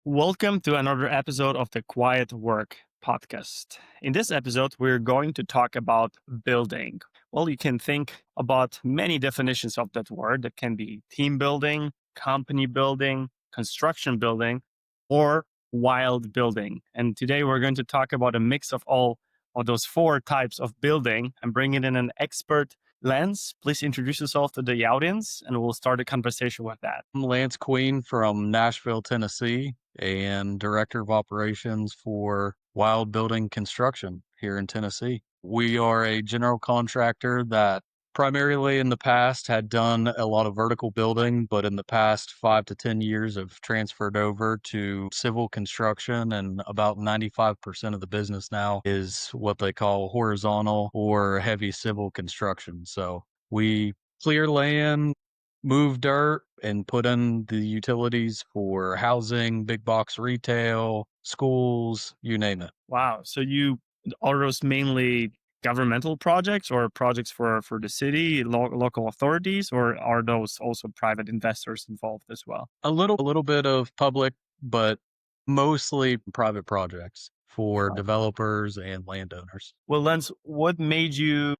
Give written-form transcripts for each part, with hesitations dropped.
Welcome to another episode of the Quiet Work podcast. In this episode, we're going to talk about building. Well, you can think about many definitions of that word. That can be team building, company building, construction building, or wild building. And today we're going to talk about a mix of all of those four types of building and bring it in an expert lens. Please introduce yourself to the audience and we'll start a conversation with that. I'm Lance Queen from Nashville, Tennessee, and Director of Operations for Wild Building Construction here in Tennessee. We are a general contractor that primarily in the past had done a lot of vertical building, but in the past 5 to 10 years have transferred over to civil construction, and about 95% of the business now is what they call horizontal or heavy civil construction. So we clear land, move dirt, and put in the utilities for housing, big box retail, schools, you name it. Wow. So you are those mainly governmental projects or projects for the city, local authorities, or are those also private investors involved as well? A little bit of public, but mostly private projects for Right. developers and landowners. Well, Lance, what made you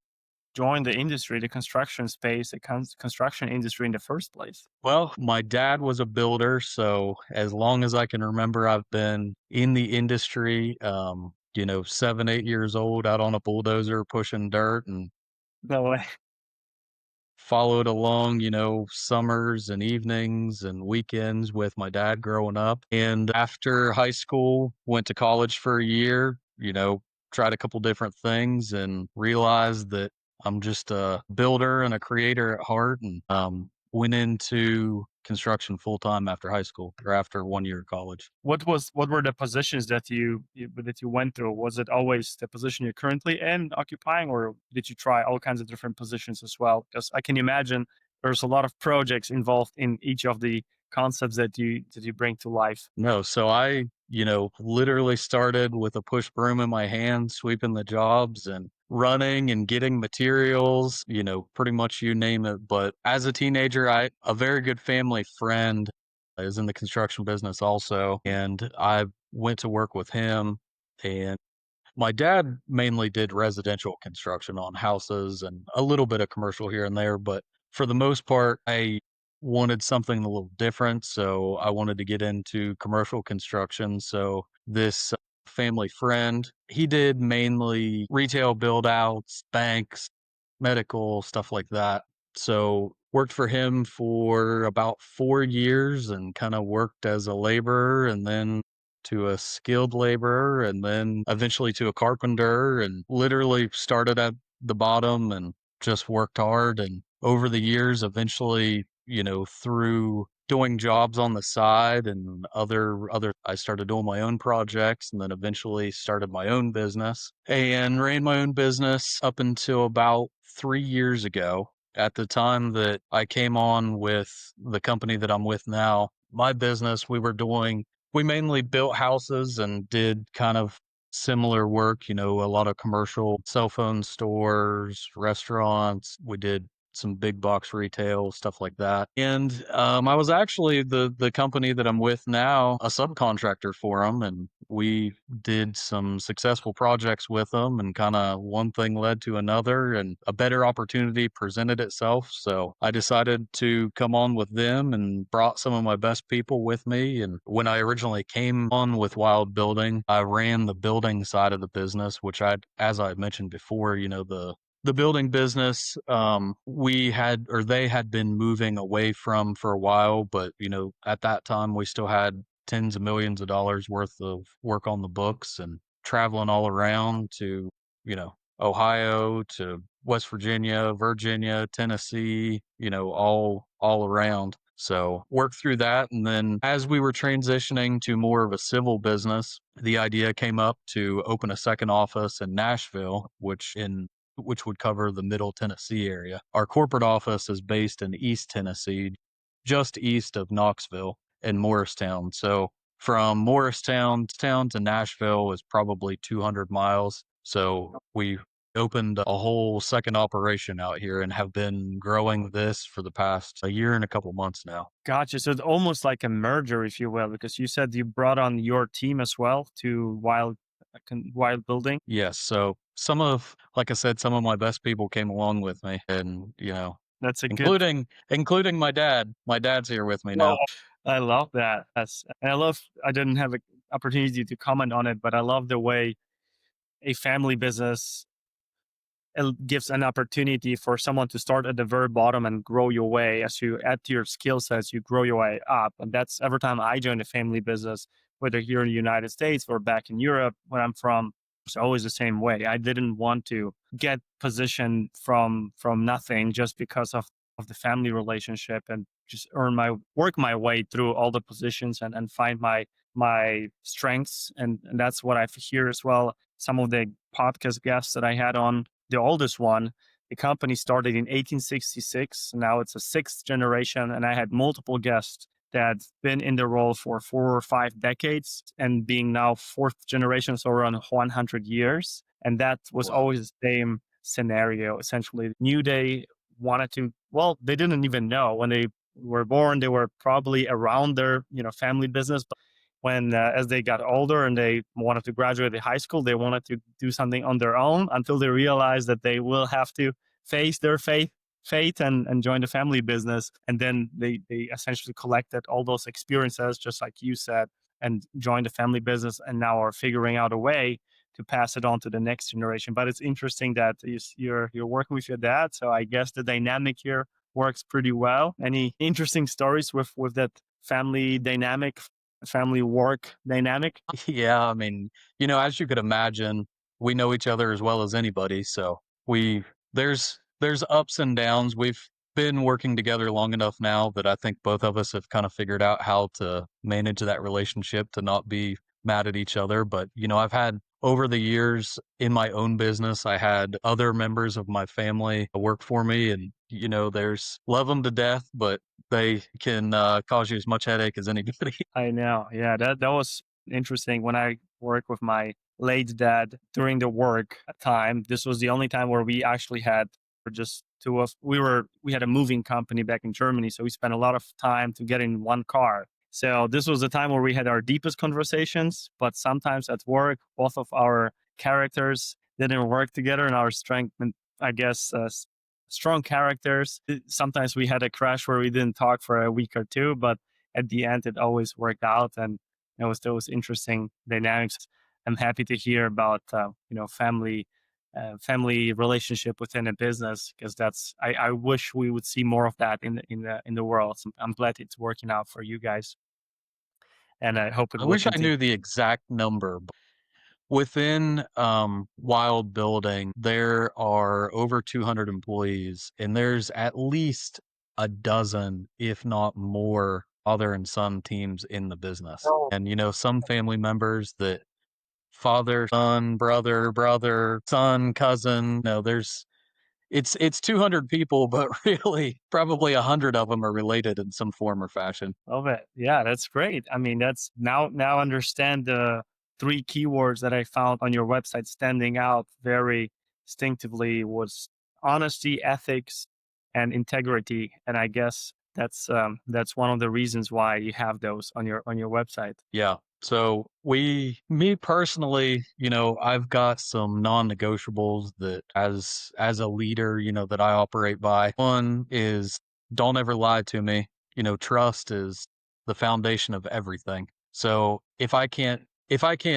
join the industry, the construction space, the construction industry in the first place? Well, my dad was a builder, so as long as I can remember, I've been in the industry. 7, 8 years old, out on a bulldozer pushing dirt, and No way. followed along, summers and evenings and weekends with my dad growing up. And after high school, went to college for a year, tried a couple different things and realized that I'm just a builder and a creator at heart, and went into construction full time after high school or after 1 year of college. What were the positions that you went through? Was it always the position you're currently in occupying, or did you try all kinds of different positions as well? Because I can imagine there's a lot of projects involved in each of the concepts that you bring to life. No, so I, literally started with a push broom in my hand, sweeping the jobs and running and getting materials, pretty much you name it. But as a teenager, a very good family friend is in the construction business also, and I went to work with him. And my dad mainly did residential construction on houses and a little bit of commercial here and there, but for the most part, I wanted something a little different. So I wanted to get into commercial construction. So this family friend, he did mainly retail build outs, banks, medical, stuff like that. So worked for him for about 4 years and kind of worked as a laborer and then to a skilled laborer and then eventually to a carpenter, and literally started at the bottom and just worked hard. And over the years, eventually, through doing jobs on the side and other I started doing my own projects, and then eventually started my own business and ran my own business up until about 3 years ago. At the time that I came on with the company that I'm with now, my business, we mainly built houses and did kind of similar work, a lot of commercial cell phone stores, restaurants. We did some big box retail, stuff like that. And I was actually the company that I'm with now, a subcontractor for them, and we did some successful projects with them, and kind of one thing led to another, and a better opportunity presented itself. So I decided to come on with them and brought some of my best people with me. And when I originally came on with Wild Building, I ran the building side of the business, which as I mentioned before, the building business, they had been moving away from for a while, but at that time we still had tens of millions of dollars worth of work on the books and traveling all around to, Ohio to West Virginia, Tennessee, all around. So worked through that. And then as we were transitioning to more of a civil business, the idea came up to open a second office in Nashville, which would cover the middle Tennessee area. Our corporate office is based in East Tennessee, just east of Knoxville and Morristown. So from Morristown to Nashville is probably 200 miles. So we opened a whole second operation out here and have been growing this for the past a year and a couple months now. Gotcha. So it's almost like a merger, if you will, because you said you brought on your team as well to while building. Yes, so like I said, some of my best people came along with me and, That's a good. including my dad. My dad's here with me Well, now. I love that. And I love. I didn't have an opportunity to comment on it, but I love the way a family business gives an opportunity for someone to start at the very bottom and grow your way as you add to your skill sets, you grow your way up. And that's every time I joined a family business, whether here in the United States or back in Europe, where I'm from, it's always the same way. I didn't want to get position from nothing just because of the family relationship, and just work my way through all the positions and find my strengths. And that's what I hear as well. Some of the podcast guests that I had on, the oldest one, the company started in 1866. Now it's a sixth generation, and I had multiple guests that's been in the role for 4 or 5 decades and being now fourth generation, so around 100 years. And that was Wow. always the same scenario. Essentially, knew they wanted to. Well, they didn't even know when they were born. They were probably around their family business, when as they got older and they wanted to graduate the high school, they wanted to do something on their own until they realized that they will have to face their fate and join the family business. And then they essentially collected all those experiences, just like you said, and joined the family business, and now are figuring out a way to pass it on to the next generation. But it's interesting that you're working with your dad, so I guess the dynamic here works pretty well. Any interesting stories with that family dynamic, family work dynamic? Yeah, I mean, as you could imagine, we know each other as well as anybody, so we there's ups and downs. We've been working together long enough now that I think both of us have kind of figured out how to manage that relationship to not be mad at each other. But, I've had over the years in my own business, I had other members of my family work for me, and there's love them to death, but they can cause you as much headache as anybody. I know. Yeah, that was interesting. When I worked with my late dad during the work time, this was the only time where we actually had just two of we had a moving company back in Germany, so we spent a lot of time to get in one car. So this was the time where we had our deepest conversations, but sometimes at work, both of our characters didn't work together, and our strength, and I guess, strong characters. Sometimes we had a crash where we didn't talk for a week or two, but at the end, it always worked out, and it was those interesting dynamics. I'm happy to hear about family relationship within a business, because I wish we would see more of that in the world. So I'm glad it's working out for you guys, and I hope it I will wish I continue. knew the exact number. Within, Wild Building, there are over 200 employees, and there's at least a dozen, if not more, father and son teams in the business. Oh, And, some family members that father, son, brother, son, cousin, it's 200 people, but really probably 100 of them are related in some form or fashion. love it. Yeah, that's great. I mean, that's now understand the three keywords that I found on your website standing out very distinctively was honesty, ethics, and integrity. And I guess that's one of the reasons why you have those on your website. Yeah. So me personally, I've got some non-negotiables that as a leader, that I operate by. One is don't ever lie to me. Trust is the foundation of everything. So if I can't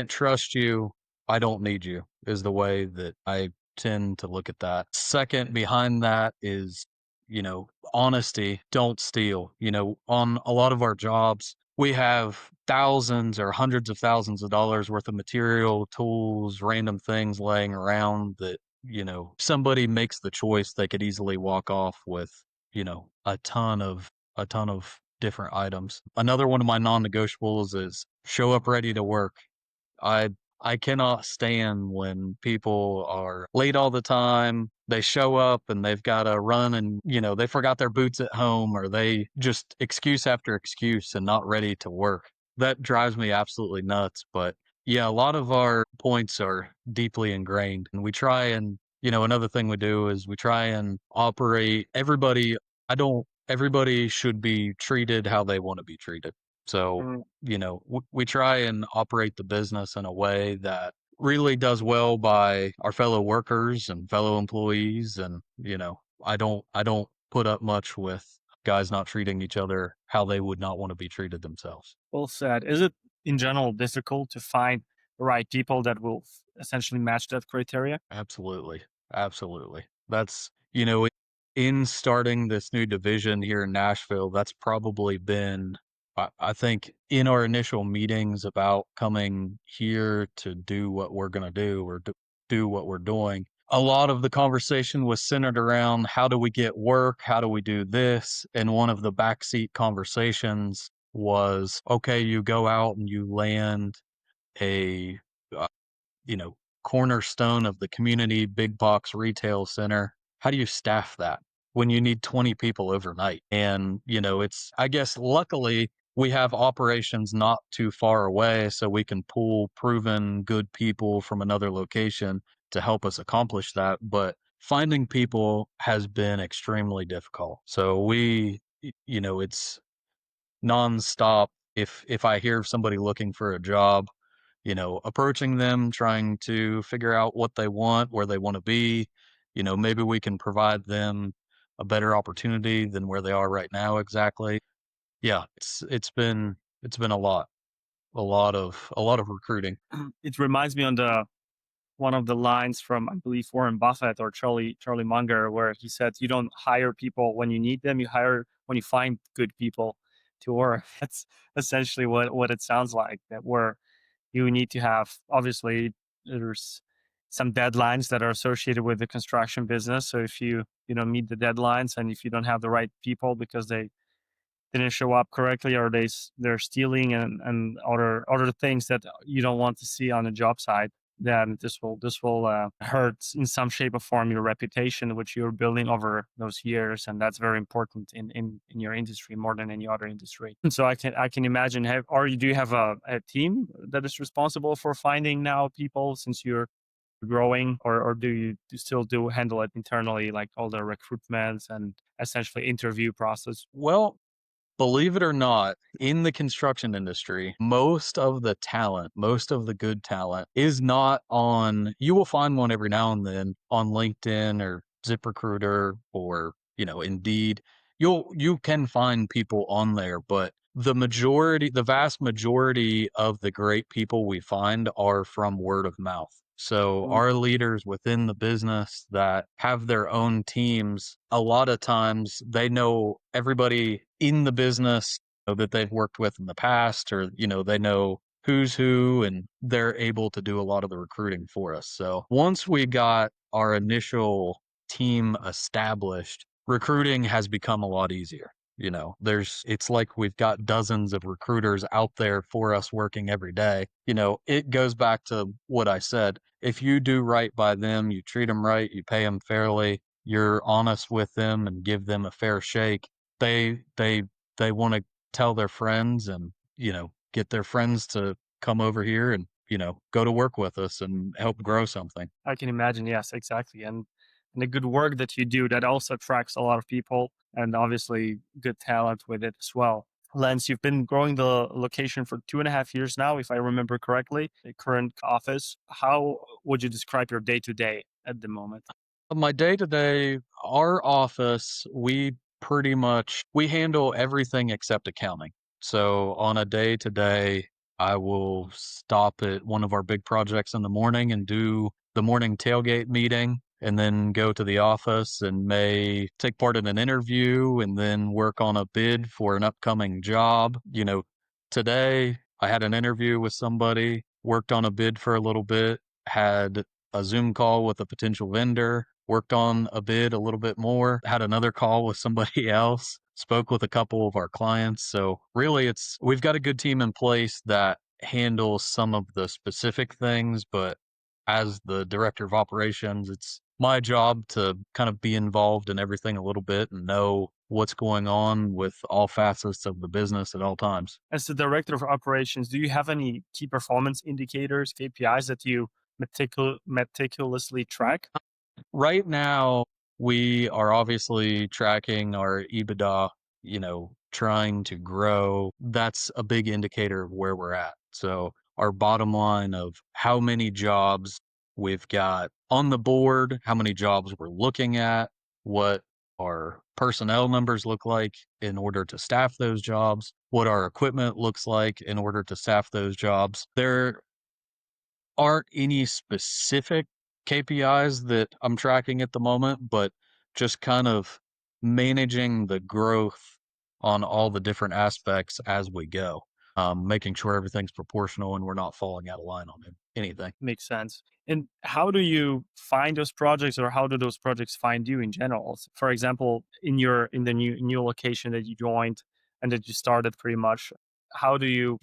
trust you, I don't need you is the way that I tend to look at that. Second behind that is, honesty, don't steal. On a lot of our jobs, we have thousands or hundreds of thousands of dollars worth of material, tools, random things laying around that, somebody makes the choice, they could easily walk off with, a ton of different items. Another one of my non-negotiables is show up ready to work. I I cannot stand when people are late all the time. They show up and they've got to run and, they forgot their boots at home or they just excuse after excuse and not ready to work. That drives me absolutely nuts. But yeah, a lot of our points are deeply ingrained and we try and Another thing we do is we try and operate everybody. Everybody should be treated how they want to be treated. So, Mm. we try and operate the business in a way that really does well by our fellow workers and fellow employees. And, I don't put up much with guys not treating each other how they would not want to be treated themselves. Well said. Is it in general difficult to find the right people that will essentially match that criteria? Absolutely. Absolutely. That's, in starting this new division here in Nashville, that's probably been, I think, in our initial meetings about coming here to do what we're going to do or do what we're doing. A lot of the conversation was centered around how do we get work? How do we do this? And one of the backseat conversations was, okay, you go out and you land a uh, you know, cornerstone of the community big box retail center. How do you staff that when you need 20 people overnight? And, I guess luckily we have operations not too far away so we can pull proven good people from another location to help us accomplish that. But finding people has been extremely difficult. So it's nonstop. If I hear of somebody looking for a job, approaching them, trying to figure out what they want, where they want to be. Maybe we can provide them a better opportunity than where they are right now exactly. Yeah, it's been a lot of recruiting. It reminds me on the one of the lines from I believe Warren Buffett or Charlie Munger, where he said, "You don't hire people when you need them; you hire when you find good people to work." That's essentially what it sounds like. That where you need to have obviously there's some deadlines that are associated with the construction business. So if you don't meet the deadlines and if you don't have the right people because they didn't show up correctly or they're stealing and other things that you don't want to see on a job site, then this will hurt in some shape or form your reputation which you're building over those years, and that's very important in your industry more than any other industry. And so I can imagine or you do have a team that is responsible for finding now people since you're growing, or do you still do handle it internally, like all the recruitments and essentially interview process? Well, believe it or not, in the construction industry, most of the talent, most of the good talent is not on, you will find one every now and then on LinkedIn or ZipRecruiter or, Indeed. You can find people on there, but the vast majority of the great people we find are from word of mouth. So Mm. our leaders within the business that have their own teams, a lot of times they know everybody in the business that they've worked with in the past, or, they know who's who, and they're able to do a lot of the recruiting for us. So once we got our initial team established, recruiting has become a lot easier. It's like we've got dozens of recruiters out there for us working every day. It goes back to what I said. If you do right by them, you treat them right, you pay them fairly, you're honest with them and give them a fair shake, they want to tell their friends and, get their friends to come over here and, go to work with us and help grow something. I can imagine. Yes, exactly. And the good work that you do that also attracts a lot of people and obviously good talent with it as well. Lance, you've been growing the location for 2.5 years now, if I remember correctly, the current office. How would you describe your day to day at the moment? My day to day, our office, we handle everything except accounting. So on a day to day, I will stop at one of our big projects in the morning and do the morning tailgate meeting, and then go to the office and may take part in an interview and then work on a bid for an upcoming job. Today I had an interview with somebody, worked on a bid for a little bit, had a Zoom call with a potential vendor, worked on a bid a little bit more, had another call with somebody else, spoke with a couple of our clients. So really we've got a good team in place that handles some of the specific things, but as the director of operations, it's my job to kind of be involved in everything a little bit and know what's going on with all facets of the business at all times. As the director of operations, do you have any key performance indicators, KPIs that you meticulously track? Right now, we are obviously tracking our EBITDA, trying to grow. That's a big indicator of where we're at. So, our bottom line of how many jobs we've got on the board, how many jobs we're looking at, what our personnel numbers look like in order to staff those jobs, what our equipment looks like in order to staff those jobs. There aren't any specific KPIs that I'm tracking at the moment, but just kind of managing the growth on all the different aspects as we go, making sure everything's proportional and we're not falling out of line on anything. Makes sense. And how do you find those projects, or how do those projects find you in general? For example, in the new location that you joined and that you started pretty much, how do you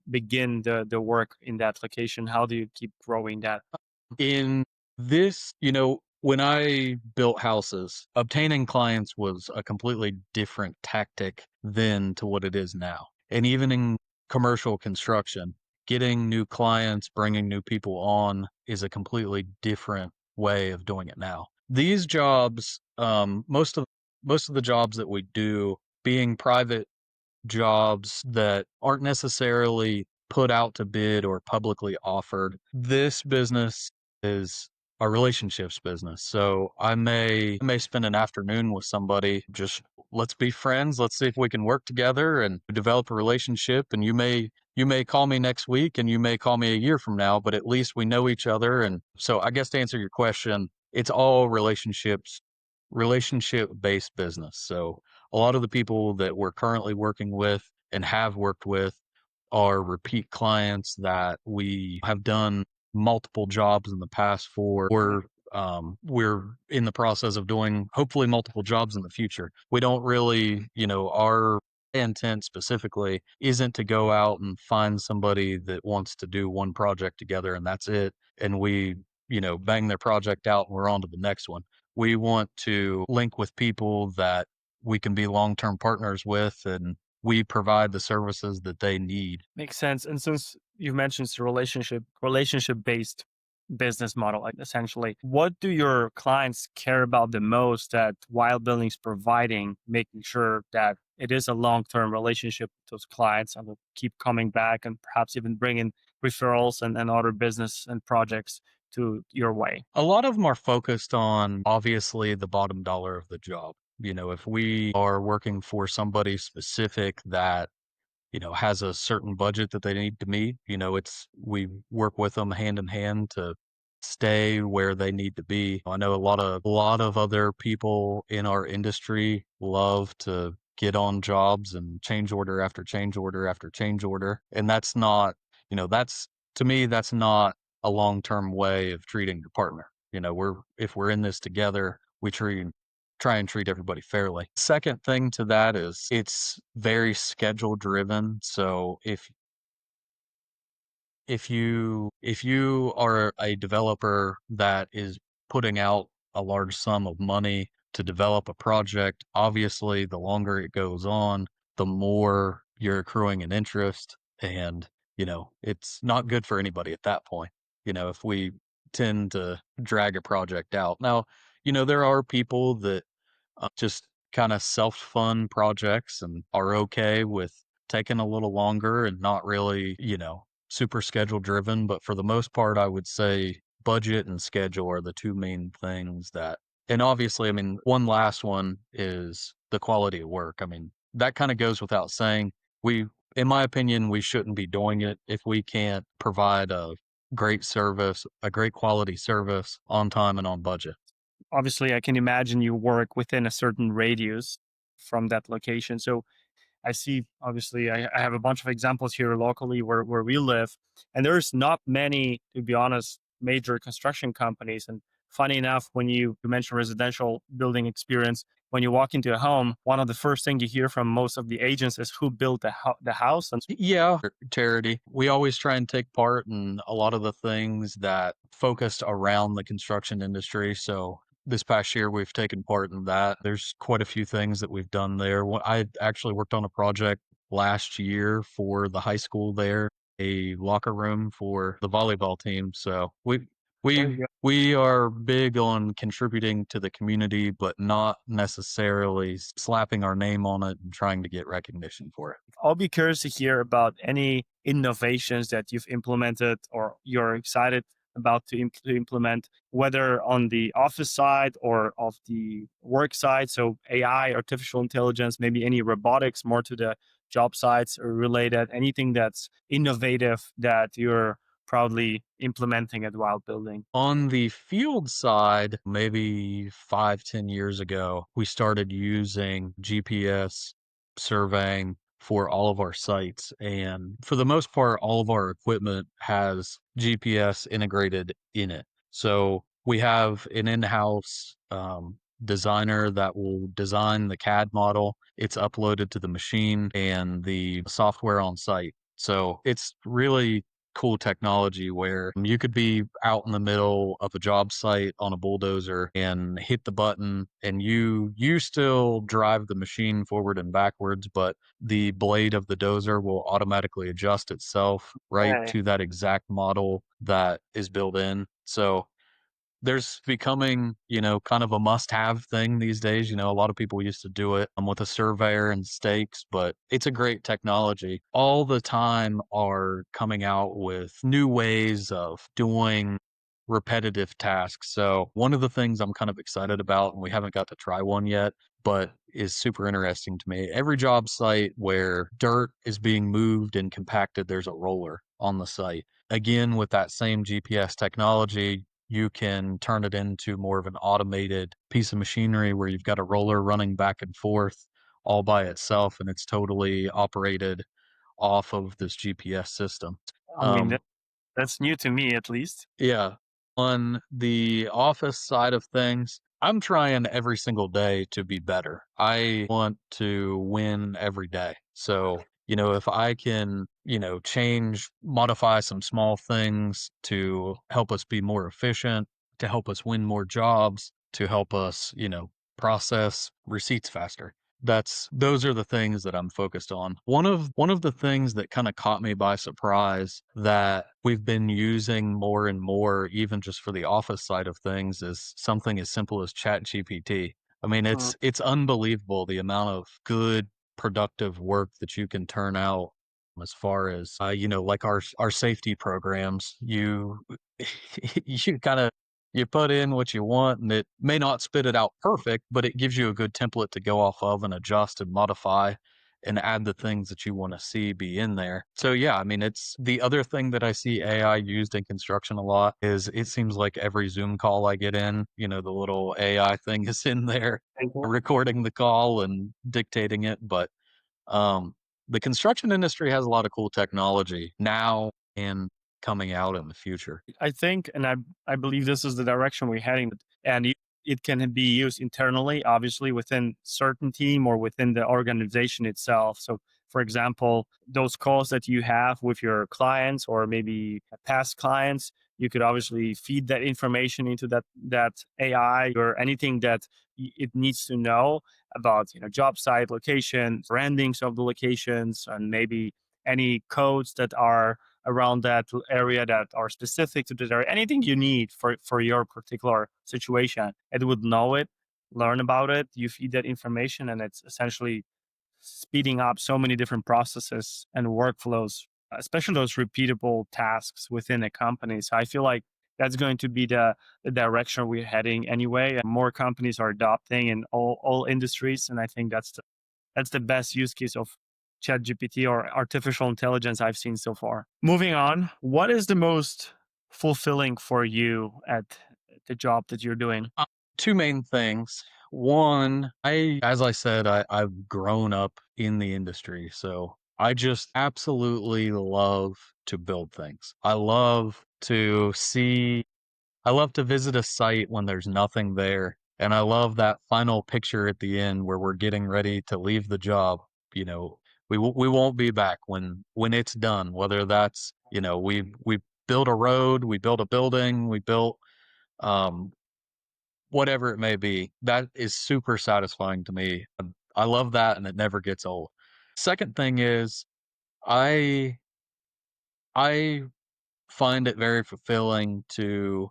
begin the work in that location? How do you keep growing that? In this, when I built houses, obtaining clients was a completely different tactic then to what it is now. And even in commercial construction, getting new clients, bringing new people on is a completely different way of doing it now. These jobs, most of the jobs that we do being private jobs that aren't necessarily put out to bid or publicly offered. This business is a relationships business. So I may spend an afternoon with somebody, just let's be friends, let's see if we can work together and develop a relationship, and you may call me next week and you may call me a year from now, but at least we know each other. And so I guess to answer your question, it's all relationship based business. So a lot of the people that we're currently working with and have worked with are repeat clients that we have done multiple jobs in the past for. We're in the process of doing hopefully multiple jobs in the future. We don't really, our intent specifically isn't to go out and find somebody that wants to do one project together and that's it. And we, bang their project out and we're on to the next one. We want to link with people that we can be long-term partners with, and we provide the services that they need. Makes sense. And since you've mentioned it's a relationship based business model, like essentially, what do your clients care about the most that Wild Building's providing, making sure that it is a long term relationship with those clients and will keep coming back and perhaps even bring in referrals and other business and projects to your way? A lot of them are focused on obviously the bottom dollar of the job. If we are working for somebody specific that has a certain budget that they need to meet. We work with them hand in hand to stay where they need to be. I know a lot of other people in our industry love to get on jobs and change order after change order after change order. And that's not, that's to me, that's not a long-term way of treating your partner. If we're in this together, we try and treat everybody fairly. Second thing to that is it's very schedule driven. So if you are a developer that is putting out a large sum of money to develop a project, obviously the longer it goes on, the more you're accruing an interest and it's not good for anybody at that point. If we tend to drag a project out. Now, there are people that just kind of self-fund projects and are okay with taking a little longer and not really, super schedule driven. But for the most part, I would say budget and schedule are the two main things and obviously, I mean, one last one is the quality of work. I mean, that kind of goes without saying. In my opinion, we shouldn't be doing it if we can't provide a great service, a great quality service on time and on budget. Obviously, I can imagine you work within a certain radius from that location. So I see, obviously, I have a bunch of examples here locally where we live, and there's not many, to be honest, major construction companies. And funny enough, when you mention residential building experience, when you walk into a home, one of the first things you hear from most of the agents is who built the house. And Yeah, charity. We always try and take part in a lot of the things that focused around the construction industry. So this past year, we've taken part in that. There's quite a few things that we've done there. I actually worked on a project last year for the high school there, a locker room for the volleyball team. So There We you go. we are big on contributing to the community, but not necessarily slapping our name on it and trying to get recognition for it. I'll be curious to hear about any innovations that you've implemented or you're excited about to implement, whether on the office side or of the work side. So AI, artificial intelligence, maybe any robotics, more to the job sites or related, anything that's innovative that you're proudly implementing it while building. On the field side, maybe 5, 10 years ago, we started using GPS surveying for all of our sites. And for the most part, all of our equipment has GPS integrated in it. So we have an in house designer that will design the CAD model. It's uploaded to the machine and the software on site. So it's really cool technology where you could be out in the middle of a job site on a bulldozer and hit the button and you still drive the machine forward and backwards, but the blade of the dozer will automatically adjust itself right Hey, to that exact model that is built in. So there's becoming, kind of a must-have thing these days. A lot of people used to do it with a surveyor and stakes, but it's a great technology. All the time are coming out with new ways of doing repetitive tasks. So one of the things I'm kind of excited about, and we haven't got to try one yet, but is super interesting to me. Every job site where dirt is being moved and compacted, there's a roller on the site. Again, with that same GPS technology, you can turn it into more of an automated piece of machinery where you've got a roller running back and forth all by itself and it's totally operated off of this GPS system. I mean, Um, that's new to me at least. yeah. On the office side of things, I'm trying every single day to be better. I want to win every day. So, if I can, change, modify some small things to help us be more efficient, to help us win more jobs, to help us, process receipts faster. Those are the things that I'm focused on. One of the things that kind of caught me by surprise that we've been using more and more, even just for the office side of things, is something as simple as Chat GPT. I mean, Mm. it's unbelievable the amount of good, productive work that you can turn out as far as like our safety programs. You kind of you put in what you want and it may not spit it out perfect, but it gives you a good template to go off of and adjust and modify and add the things that you want to see be in there. So yeah, I mean, it's the other thing that I see AI used in construction a lot is it seems like every Zoom call I get in, the little AI thing is in there recording the call and dictating it. But um, the construction industry has a lot of cool technology now and coming out in the future. I think, and I believe this is the direction we're heading, and it can be used internally, obviously within certain team or within the organization itself. So, for example, those calls that you have with your clients or maybe past clients, you could obviously feed that information into that AI or anything that it needs to know about, job site location, brandings of the locations, and maybe any codes that are around that area that are specific to that area. Anything you need for your particular situation, it would know it, learn about it. You feed that information, and it's essentially speeding up so many different processes and workflows, especially those repeatable tasks within a company. So I feel like that's going to be the direction we're heading anyway. More companies are adopting in all industries, and I think that's the best use case of ChatGPT or artificial intelligence I've seen so far. Moving on, what is the most fulfilling for you at the job that you're doing? Uh, Two main things. One, as I said, I've grown up in the industry, so I just absolutely love to build things. I love to visit a site when there's nothing there, and I love that final picture at the end where we're getting ready to leave the job. You know, we won't be back when it's done. Whether that's we built a road, we built a building, we built um whatever it may be. That is super satisfying to me. I love that, and it never gets old. Second thing is I I find it very fulfilling to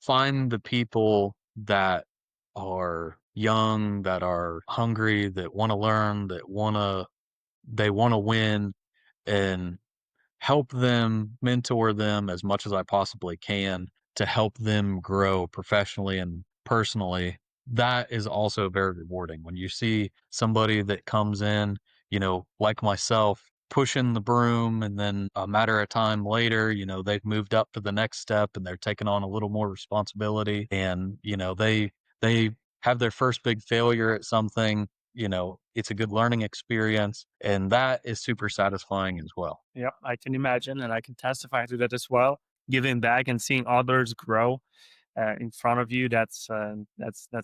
Find the people that are young, that are hungry, that want to learn, they want to win, and help them, mentor them as much as I possibly can to help them grow professionally and personally. That is also very rewarding when you see somebody that comes in, like myself, pushing the broom, and then a matter of time later, they've moved up to the next step and they're taking on a little more responsibility. And, they have their first big failure at something, it's a good learning experience. And that is super satisfying as well. Yep, I can imagine, and I can testify to that as well. Giving back and seeing others grow in front of you, that's a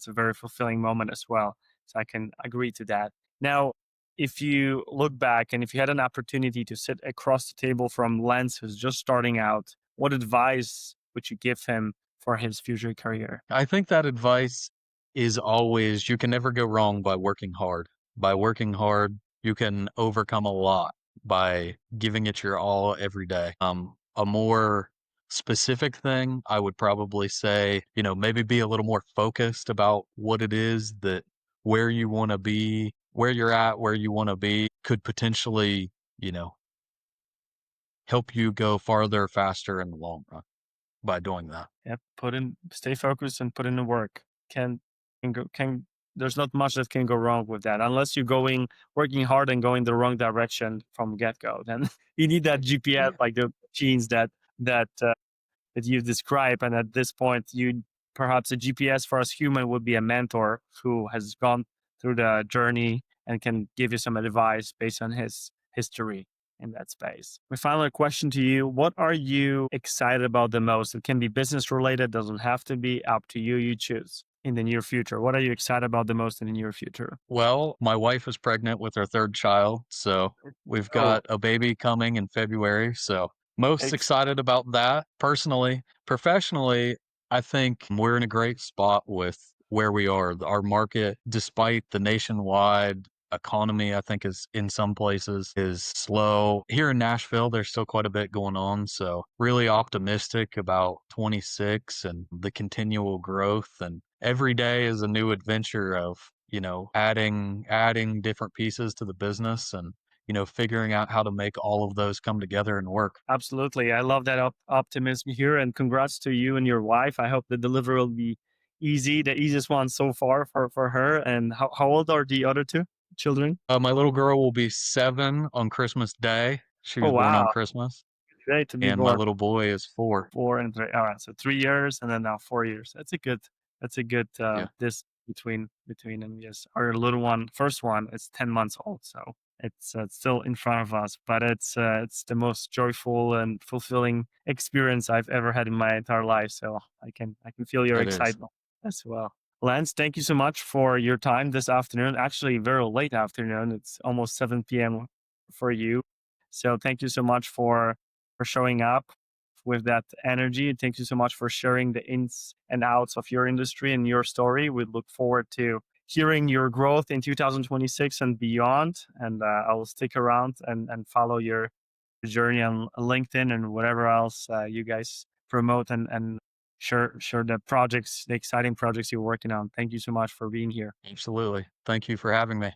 very fulfilling moment as well. So I can agree to that. Now, if you look back and if you had an opportunity to sit across the table from Lance, who's just starting out, what advice would you give him for his future career? I think that advice is always you can never go wrong by working hard. By working hard, you can overcome a lot by giving it your all every day. A more specific thing, I would probably say, maybe be a little more focused about what it is that where you want to be, where you're at, where you want to be could potentially, you know, help you go farther, faster in the long run by doing that. Yep, stay focused and put in the work. Can go can There's not much that can go wrong with that unless you're going working hard and going the wrong direction from get go. Then you need that GPS, like the machines that that you describe. And at this point, you perhaps a GPS for us human would be a mentor who has gone through the journey and can give you some advice based on his history in that space. My final question to you: what are you excited about the most? It can be business related, doesn't have to be. Up to you. You choose. In the near future, what are you excited about the most in the near future? Well, my wife is pregnant with our third child, so we've Oh, got a baby coming in February. So, most ex- excited about that personally. Professionally, I think we're in a great spot with where we are. Our market, despite the nationwide economy, I think is in some places is slow. Here in Nashville, there's still quite a bit going on. So, really optimistic about 26 and the continual growth, and every day is a new adventure of adding different pieces to the business, and figuring out how to make all of those come together and work. Absolutely. I love that optimism here. And congrats to you and your wife. I hope the delivery will be easy, the easiest one so far for her. And how old are the other two children? My little girl will be 7 on Christmas Day. She Oh, was born on wow. Christmas. Great to be And my born. little boy is 4. 4 and 3. All right. So 3 years and then now 4 years. That's a good Yeah, this between and yes, our little one, first one is 10 months old. So it's still in front of us, but it's the most joyful and fulfilling experience I've ever had in my entire life. So I can feel your it is. excitement as well. Lance, thank you so much for your time this afternoon. Actually, very late afternoon. It's almost 7 p.m. for you. So thank you so much for showing up with that energy. Thank you so much for sharing the ins and outs of your industry and your story. We look forward to hearing your growth in 2026 and beyond. And I will stick around and follow your journey on LinkedIn and whatever else you guys promote and share the exciting projects you're working on. Thank you so much for being here. Absolutely. Thank you for having me.